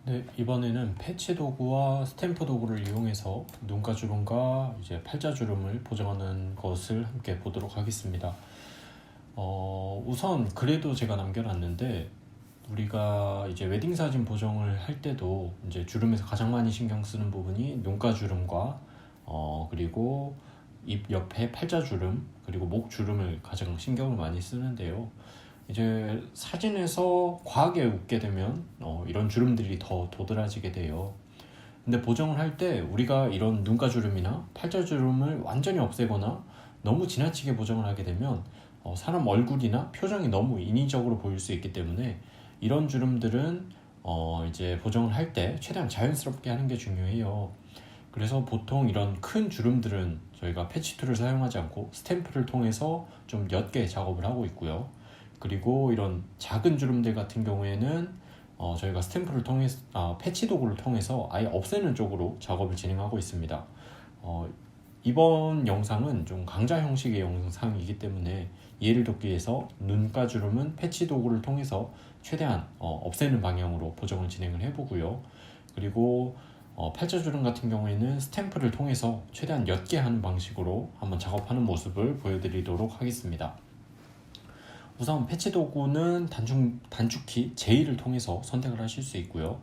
네, 이번에는 패치 도구와 스탬프 도구를 이용해서 눈가주름과 이제 팔자주름을 보정하는 것을 함께 보도록 하겠습니다. 우선 그래도 제가 남겨놨는데 우리가 이제 웨딩 사진 보정을 할 때도 이제 주름에서 가장 많이 신경 쓰는 부분이 눈가주름과 그리고 입 옆에 팔자주름 그리고 목주름을 가장 신경을 많이 쓰는데요. 이제 사진에서 과하게 웃게 되면 이런 주름들이 더 도드라지게 돼요. 근데 보정을 할 때 우리가 이런 눈가주름이나 팔자주름을 완전히 없애거나 너무 지나치게 보정을 하게 되면 사람 얼굴이나 표정이 너무 인위적으로 보일 수 있기 때문에 이런 주름들은 이제 보정을 할 때 최대한 자연스럽게 하는 게 중요해요. 그래서 보통 이런 큰 주름들은 저희가 패치 툴을 사용하지 않고 스탬프를 통해서 좀 옅게 작업을 하고 있고요. 그리고 이런 작은 주름들 같은 경우에는 저희가 스탬프를 통해서 패치 도구를 통해서 아예 없애는 쪽으로 작업을 진행하고 있습니다. 이번 영상은 좀 강좌 형식의 영상이기 때문에 이해를 돕기 위해서 눈가주름은 패치 도구를 통해서 최대한 없애는 방향으로 보정을 진행을 해보고요. 그리고 팔자주름 같은 경우에는 스탬프를 통해서 최대한 옅게 하는 방식으로 한번 작업하는 모습을 보여드리도록 하겠습니다. 우선 패치 도구는 단축키 J를 통해서 선택을 하실 수 있고요.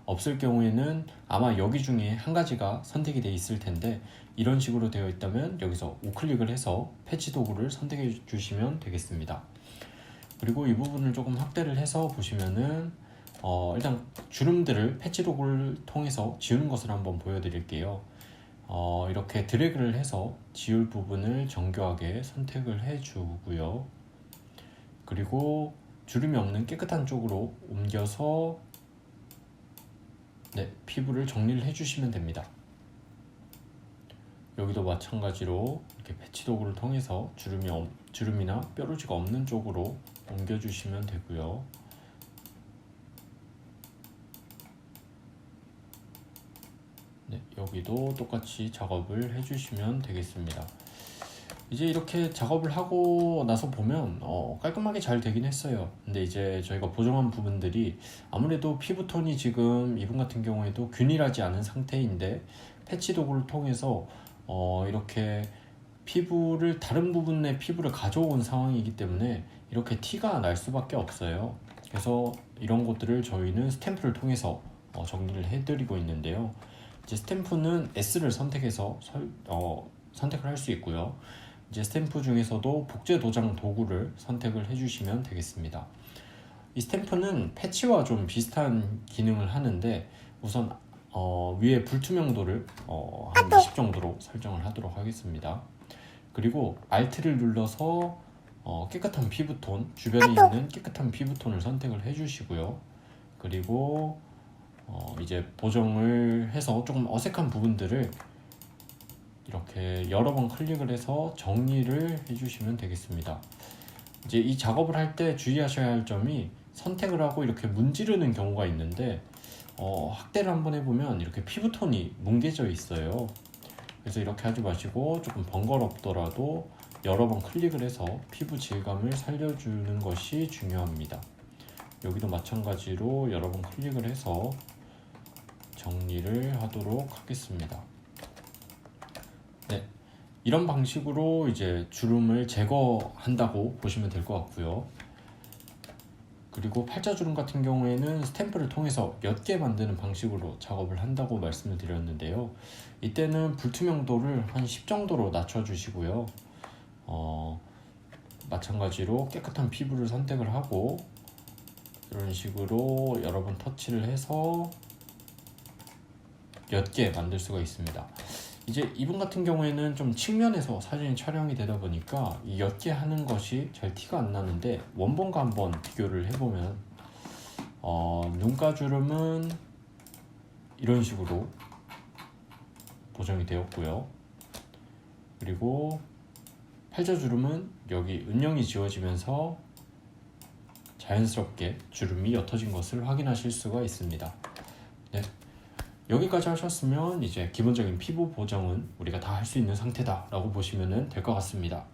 없을 경우에는 아마 여기 중에 한 가지가 선택이 되어 있을 텐데 이런 식으로 되어 있다면 여기서 우클릭을 해서 패치 도구를 선택해 주시면 되겠습니다. 그리고 이 부분을 조금 확대를 해서 보시면은 일단 주름들을 패치 도구를 통해서 지우는 것을 한번 보여드릴게요. 이렇게 드래그를 해서 지울 부분을 정교하게 선택을 해주고요. 그리고 주름이 없는 깨끗한 쪽으로 옮겨서 피부를 정리를 해주시면 됩니다. 여기도 마찬가지로 이렇게 패치 도구를 통해서 주름이나 뾰루지가 없는 쪽으로 옮겨주시면 되고요. 여기도 똑같이 작업을 해주시면 되겠습니다. 이제 이렇게 작업을 하고 나서 보면 깔끔하게 잘 되긴 했어요. 근데 이제 저희가 보정한 부분들이 아무래도 피부톤이 지금 이분 같은 경우에도 균일하지 않은 상태인데 패치 도구를 통해서 이렇게 다른 부분의 피부를 가져온 상황이기 때문에 이렇게 티가 날 수밖에 없어요. 그래서 이런 것들을 저희는 스탬프를 통해서 정리를 해드리고 있는데요. 이제 스탬프는 S를 선택해서 선택을 할 수 있고요. 이제 스탬프 중에서도 복제 도장 도구를 선택을 해주시면 되겠습니다. 이 스탬프는 패치와 좀 비슷한 기능을 하는데 우선 위에 불투명도를 한 20 정도로 설정을 하도록 하겠습니다. 그리고 Alt를 눌러서 깨끗한 피부톤, 주변에 있는 깨끗한 피부톤을 선택을 해주시고요. 그리고 이제 보정을 해서 조금 어색한 부분들을 이렇게 여러 번 클릭을 해서 정리를 해주시면 되겠습니다. 이제 이 작업을 할 때 주의하셔야 할 점이 선택을 하고 이렇게 문지르는 경우가 있는데 확대를 한번 해보면 이렇게 피부톤이 뭉개져 있어요. 그래서 이렇게 하지 마시고 조금 번거롭더라도 여러 번 클릭을 해서 피부 질감을 살려주는 것이 중요합니다. 여기도 마찬가지로 여러 번 클릭을 해서 정리를 하도록 하겠습니다. 이런 방식으로 이제 주름을 제거한다고 보시면 될 것 같고요. 그리고 팔자주름 같은 경우에는 스탬프를 통해서 옅게 만드는 방식으로 작업을 한다고 말씀을 드렸는데요. 이때는 불투명도를 한 10 정도로 낮춰주시고요. 마찬가지로 깨끗한 피부를 선택을 하고 이런 식으로 여러 번 터치를 해서 옅게 만들 수가 있습니다. 이제 이분 같은 경우에는 좀 측면에서 사진이 촬영이 되다 보니까 이 옅게 하는 것이 잘 티가 안 나는데 원본과 한번 비교를 해보면 눈가주름은 이런 식으로 보정이 되었고요. 그리고 팔자주름은 여기 은영이 지워지면서 자연스럽게 주름이 옅어진 것을 확인하실 수가 있습니다. 여기까지 하셨으면 이제 기본적인 피부 보정은 우리가 다 할 수 있는 상태다 라고 보시면 될 것 같습니다.